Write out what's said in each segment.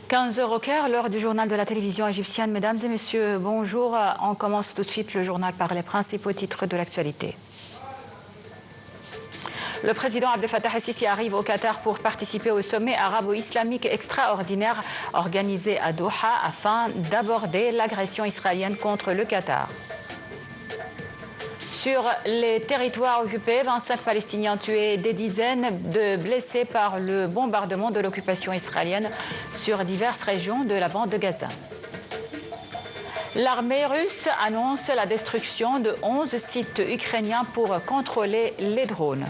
15 heures au Caire, l'heure du journal de la télévision égyptienne. Mesdames et messieurs, bonjour. On commence tout de suite le journal par les principaux titres de l'actualité. Le président Abdel Fattah el-Sisi arrive au Qatar pour participer au sommet arabo-islamique extraordinaire organisé à Doha afin d'aborder l'agression israélienne contre le Qatar. Sur les territoires occupés, 25 Palestiniens tués, des dizaines de blessés par le bombardement de l'occupation israélienne sur diverses régions de la bande de Gaza. L'armée russe annonce la destruction de 11 sites ukrainiens pour contrôler les drones.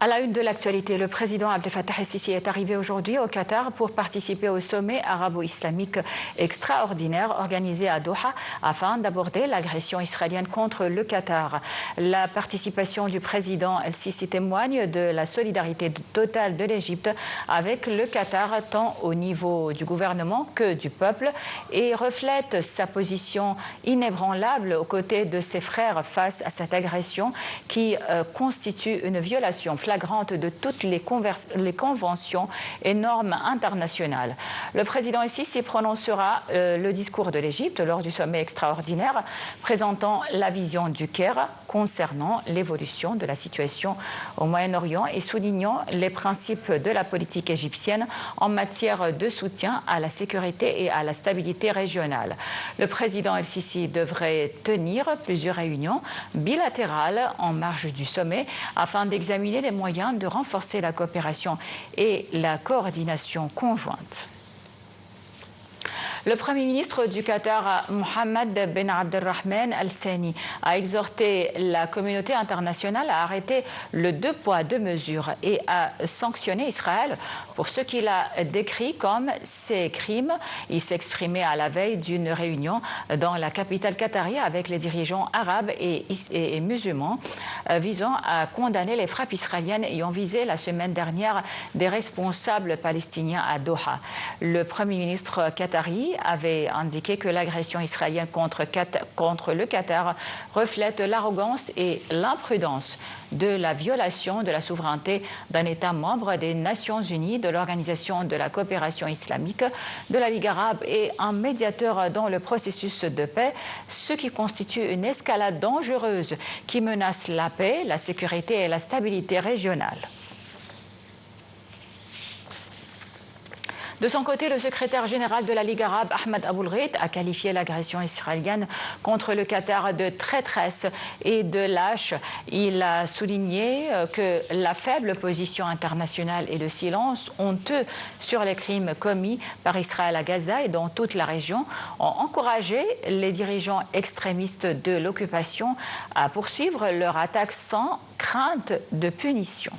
À la une de l'actualité, le président Abdel Fattah el-Sisi est arrivé aujourd'hui au Qatar pour participer au sommet arabo-islamique extraordinaire organisé à Doha afin d'aborder l'agression israélienne contre le Qatar. La participation du président el-Sisi témoigne de la solidarité totale de l'Égypte avec le Qatar tant au niveau du gouvernement que du peuple et reflète sa position inébranlable aux côtés de ses frères face à cette agression qui constitue une violation flagrante de toutes les conventions et normes internationales. Le président el-Sisi prononcera le discours de l'Égypte lors du sommet extraordinaire présentant la vision du Caire concernant l'évolution de la situation au Moyen-Orient et soulignant les principes de la politique égyptienne en matière de soutien à la sécurité et à la stabilité régionale. Le président el-Sisi devrait tenir plusieurs réunions bilatérales en marge du sommet afin d'examiner les moyens de renforcer la coopération et la coordination conjointe. Le Premier ministre du Qatar, Mohammed Ben Abdelrahman Al Thani, a exhorté la communauté internationale à arrêter le deux poids, deux mesures et à sanctionner Israël pour ce qu'il a décrit comme ses crimes. Il s'exprimait à la veille d'une réunion dans la capitale qatarienne avec les dirigeants arabes et musulmans visant à condamner les frappes israéliennes ayant visé la semaine dernière des responsables palestiniens à Doha. Le Premier ministre qatari avait indiqué que l'agression israélienne contre le Qatar reflète l'arrogance et l'imprudence de la violation de la souveraineté d'un État membre des Nations Unies, de l'Organisation de la coopération islamique, de la Ligue arabe et un médiateur dans le processus de paix, ce qui constitue une escalade dangereuse qui menace la paix, la sécurité et la stabilité régionale. De son côté, le secrétaire général de la Ligue arabe, Ahmed Aboulghait, a qualifié l'agression israélienne contre le Qatar de traîtresse et de lâche. Il a souligné que la faible position internationale et le silence honteux sur les crimes commis par Israël à Gaza et dans toute la région ont encouragé les dirigeants extrémistes de l'occupation à poursuivre leur attaque sans crainte de punition.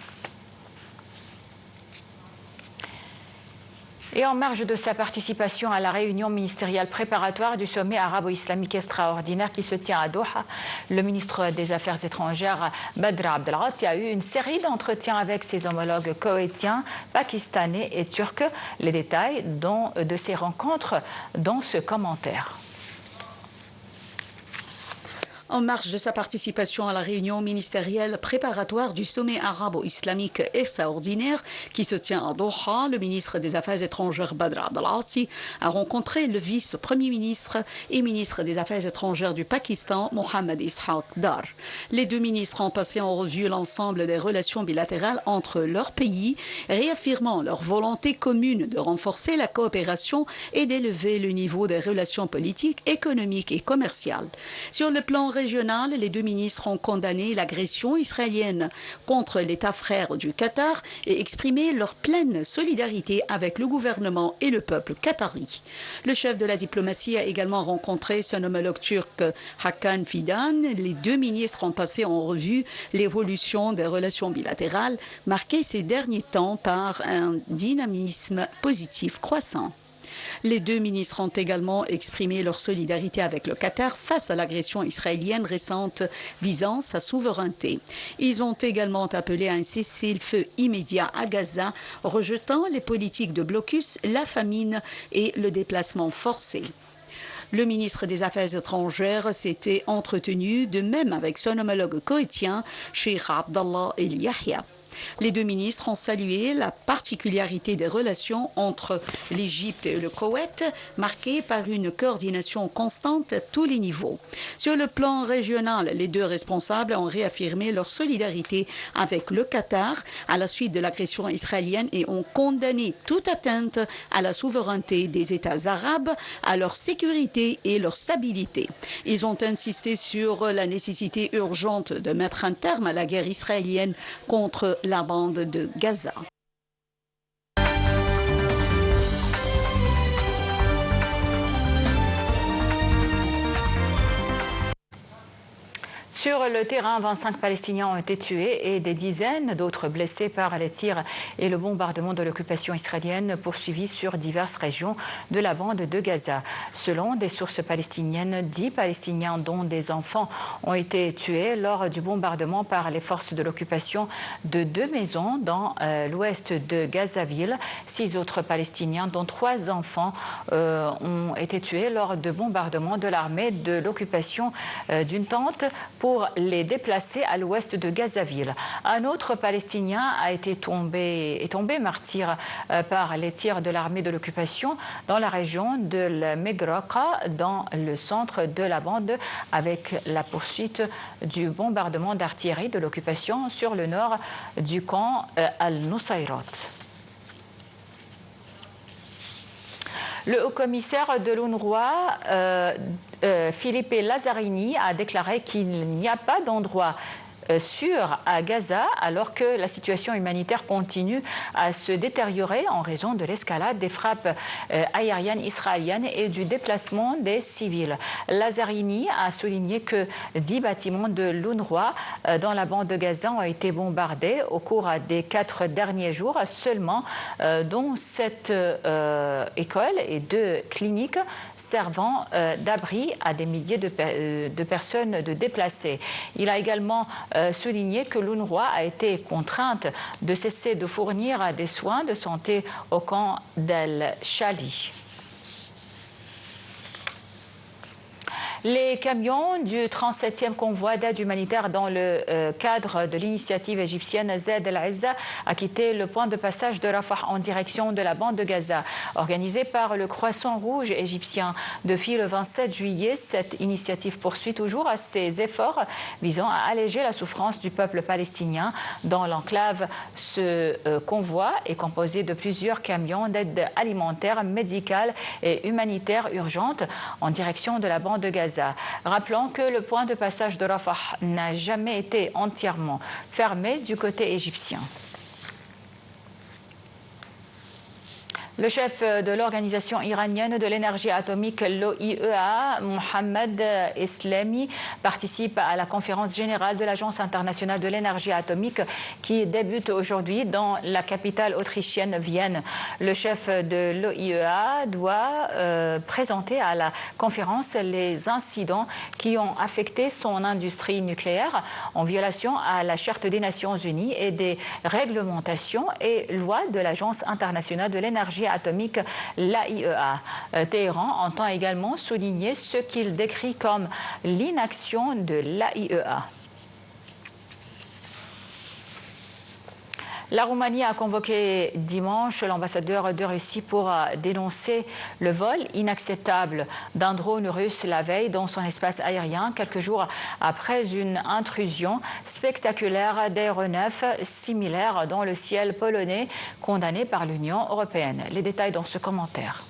Et en marge de sa participation à la réunion ministérielle préparatoire du sommet arabo-islamique extraordinaire qui se tient à Doha, le ministre des Affaires étrangères Badr Abdelghati a eu une série d'entretiens avec ses homologues koweïtiens, pakistanais et turcs. Les détails de ces rencontres dans ce commentaire. En marge de sa participation à la réunion ministérielle préparatoire du sommet arabo-islamique extraordinaire qui se tient à Doha, le ministre des Affaires étrangères Badr Abdelghati a rencontré le vice-premier ministre et ministre des Affaires étrangères du Pakistan, Mohammed Ishaq Dar. Les deux ministres ont passé en revue l'ensemble des relations bilatérales entre leurs pays, réaffirmant leur volonté commune de renforcer la coopération et d'élever le niveau des relations politiques, économiques et commerciales. Sur le plan régional, les deux ministres ont condamné l'agression israélienne contre l'État frère du Qatar et exprimé leur pleine solidarité avec le gouvernement et le peuple qatari. Le chef de la diplomatie a également rencontré son homologue turc Hakan Fidan. Les deux ministres ont passé en revue l'évolution des relations bilatérales marquées ces derniers temps par un dynamisme positif croissant. Les deux ministres ont également exprimé leur solidarité avec le Qatar face à l'agression israélienne récente visant sa souveraineté. Ils ont également appelé à un cessez-le-feu immédiat à Gaza, rejetant les politiques de blocus, la famine et le déplacement forcé. Le ministre des Affaires étrangères s'était entretenu de même avec son homologue koweïtien, Cheikh Abdallah El Yahya. Les deux ministres ont salué la particularité des relations entre l'Égypte et le Koweït, marquées par une coordination constante à tous les niveaux. Sur le plan régional, les deux responsables ont réaffirmé leur solidarité avec le Qatar à la suite de l'agression israélienne et ont condamné toute atteinte à la souveraineté des États arabes, à leur sécurité et leur stabilité. Ils ont insisté sur la nécessité urgente de mettre un terme à la guerre israélienne contre la bande de Gaza. Sur le terrain, 25 Palestiniens ont été tués et des dizaines d'autres blessés par les tirs et le bombardement de l'occupation israélienne poursuivi sur diverses régions de la bande de Gaza. Selon des sources palestiniennes, 10 Palestiniens, dont des enfants, ont été tués lors du bombardement par les forces de l'occupation de 2 maisons dans l'ouest de Gazaville. 6 autres Palestiniens, dont 3 enfants, ont été tués lors de bombardements de l'armée de l'occupation d'une tente pour les déplacer à l'ouest de Gazaville. Un autre Palestinien est tombé martyr par les tirs de l'armée de l'occupation dans la région de l'Megraqa, dans le centre de la bande, avec la poursuite du bombardement d'artillerie de l'occupation sur le nord du camp Al-Nusayrat. Le haut-commissaire de l'UNRWA, Philippe Lazzarini, a déclaré qu'il n'y a pas d'endroit sûr à Gaza alors que la situation humanitaire continue à se détériorer en raison de l'escalade des frappes aériennes israéliennes et du déplacement des civils. Lazzarini a souligné que 10 bâtiments de l'UNRWA dans la bande de Gaza ont été bombardés au cours des 4 derniers jours seulement, dont 7 écoles et 2 cliniques servant d'abri à des milliers de personnes de déplacées. Il a également souligné que l'UNRWA a été contrainte de cesser de fournir des soins de santé au camp d'El-Shali. Les camions du 37e convoi d'aide humanitaire dans le cadre de l'initiative égyptienne Zaid el-Izza a quitté le point de passage de Rafah en direction de la bande de Gaza. Organisée par le Croissant Rouge égyptien depuis le 27 juillet, cette initiative poursuit toujours ses efforts visant à alléger la souffrance du peuple palestinien dans l'enclave. Ce convoi est composé de plusieurs camions d'aide alimentaire, médicale et humanitaire urgente en direction de la bande de Gaza. Rappelons que le point de passage de Rafah n'a jamais été entièrement fermé du côté égyptien. Le chef de l'organisation iranienne de l'énergie atomique, l'OIEA, Mohammad Eslami, participe à la conférence générale de l'Agence internationale de l'énergie atomique qui débute aujourd'hui dans la capitale autrichienne, Vienne. Le chef de l'OIEA doit présenter à la conférence les incidents qui ont affecté son industrie nucléaire en violation à la Charte des Nations Unies et des réglementations et lois de l'Agence internationale de l'énergie atomique, l'AIEA. Téhéran entend également souligner ce qu'il décrit comme l'inaction de l'AIEA. La Roumanie a convoqué dimanche l'ambassadeur de Russie pour dénoncer le vol inacceptable d'un drone russe la veille dans son espace aérien, quelques jours après une intrusion spectaculaire d'aéronefs similaires dans le ciel polonais, condamné par l'Union européenne. Les détails dans ce commentaire.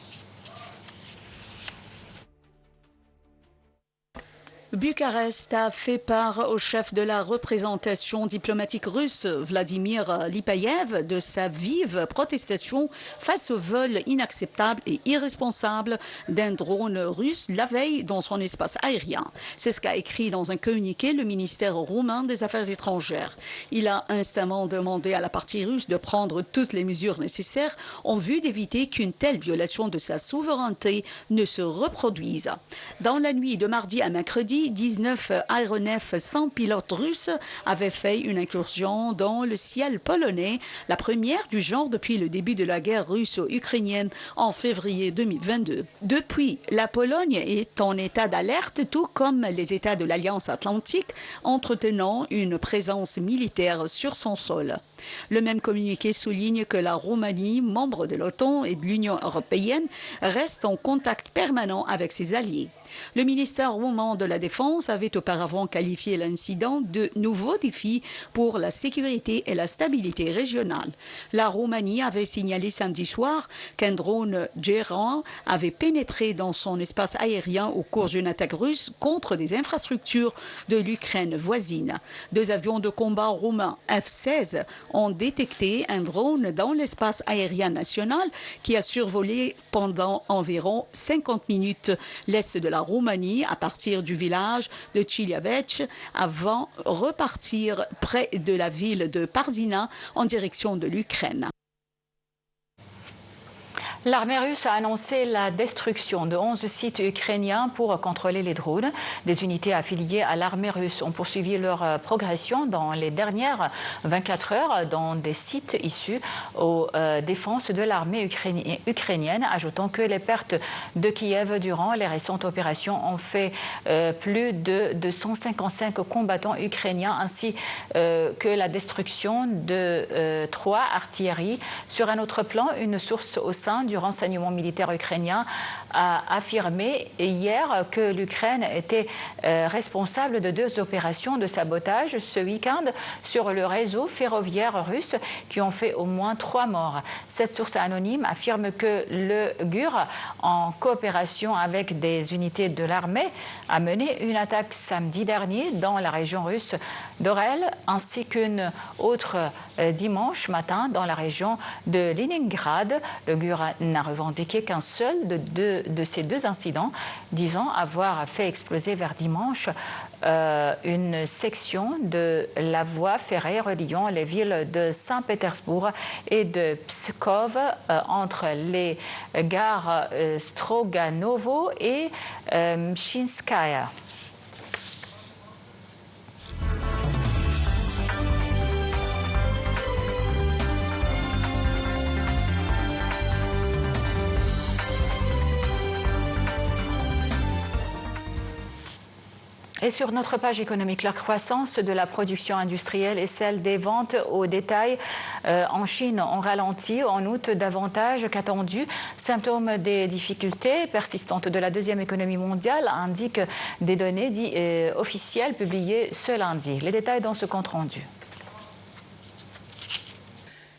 Bucarest a fait part au chef de la représentation diplomatique russe, Vladimir Lipayev, de sa vive protestation face au vol inacceptable et irresponsable d'un drone russe la veille dans son espace aérien. C'est ce qu'a écrit dans un communiqué le ministère roumain des Affaires étrangères. Il a instamment demandé à la partie russe de prendre toutes les mesures nécessaires en vue d'éviter qu'une telle violation de sa souveraineté ne se reproduise. Dans la nuit de mardi à mercredi, Mi-19 aéronefs sans pilote russe avaient fait une incursion dans le ciel polonais, la première du genre depuis le début de la guerre russo-ukrainienne en février 2022. Depuis, la Pologne est en état d'alerte, tout comme les États de l'Alliance atlantique, entretenant une présence militaire sur son sol. Le même communiqué souligne que la Roumanie, membre de l'OTAN et de l'Union européenne, reste en contact permanent avec ses alliés. Le ministère roumain de la Défense avait auparavant qualifié l'incident de nouveau défi pour la sécurité et la stabilité régionale. La Roumanie avait signalé samedi soir qu'un drone gérant avait pénétré dans son espace aérien au cours d'une attaque russe contre des infrastructures de l'Ukraine voisine. 2 avions de combat roumains F-16 ont détecté un drone dans l'espace aérien national qui a survolé pendant environ 50 minutes l'est de la Roumanie à partir du village de Čiliavec avant de repartir près de la ville de Pardina en direction de l'Ukraine. L'armée russe a annoncé la destruction de 11 sites ukrainiens pour contrôler les drones. Des unités affiliées à l'armée russe ont poursuivi leur progression dans les dernières 24 heures dans des sites issus aux défenses de l'armée ukrainienne, ajoutant que les pertes de Kiev durant les récentes opérations ont fait plus de 255 combattants ukrainiens, ainsi que la destruction de 3 artilleries. Sur un autre plan, une source au sein du renseignement militaire ukrainien a affirmé hier que l'Ukraine était responsable de 2 opérations de sabotage ce week-end sur le réseau ferroviaire russe qui ont fait au moins 3 morts. Cette source anonyme affirme que le GUR, en coopération avec des unités de l'armée, a mené une attaque samedi dernier dans la région russe d'Orel, ainsi qu'une autre dimanche matin dans la région de Leningrad. Le GUR n'a revendiqué qu'un seul de ces 2 incidents, disant avoir fait exploser vers dimanche une section de la voie ferrée reliant les villes de Saint-Pétersbourg et de Pskov entre les gares Stroganovo et Mchinskaya. Et sur notre page économique, la croissance de la production industrielle et celle des ventes au détail en Chine ont ralenti en août davantage qu'attendu. Symptôme des difficultés persistantes de la 2e économie mondiale, indiquent des données officielles publiées ce lundi. Les détails dans ce compte rendu.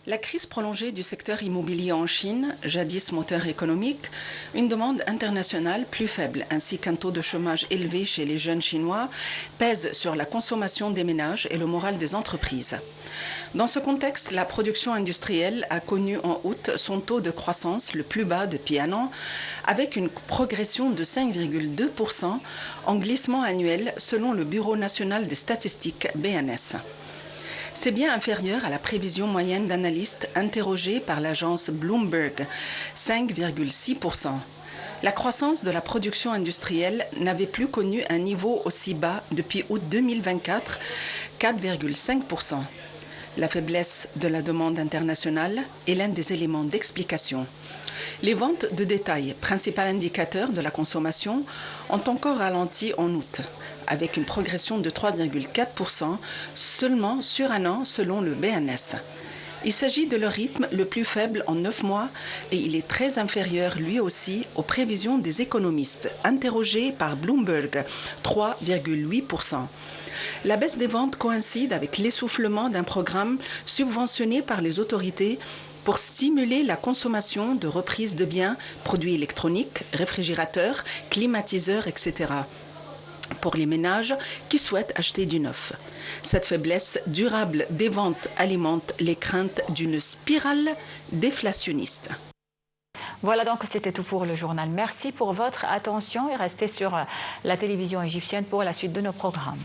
La crise prolongée du secteur immobilier en Chine, jadis moteur économique, une demande internationale plus faible ainsi qu'un taux de chômage élevé chez les jeunes Chinois pèsent sur la consommation des ménages et le moral des entreprises. Dans ce contexte, la production industrielle a connu en août son taux de croissance le plus bas depuis un an, avec une progression de 5,2% en glissement annuel selon le Bureau national des statistiques BNS. C'est bien inférieur à la prévision moyenne d'analystes interrogés par l'agence Bloomberg, 5,6%. La croissance de la production industrielle n'avait plus connu un niveau aussi bas depuis août 2024, 4,5%. La faiblesse de la demande internationale est l'un des éléments d'explication. Les ventes de détail, principal indicateur de la consommation, ont encore ralenti en août, avec une progression de 3,4% seulement sur un an selon le BNS. Il s'agit de leur rythme le plus faible en 9 mois et il est très inférieur lui aussi aux prévisions des économistes, interrogés par Bloomberg, 3,8%. La baisse des ventes coïncide avec l'essoufflement d'un programme subventionné par les autorités pour stimuler la consommation de reprise de biens, produits électroniques, réfrigérateurs, climatiseurs, etc. pour les ménages qui souhaitent acheter du neuf. Cette faiblesse durable des ventes alimente les craintes d'une spirale déflationniste. Voilà donc, c'était tout pour le journal. Merci pour votre attention et restez sur la télévision égyptienne pour la suite de nos programmes.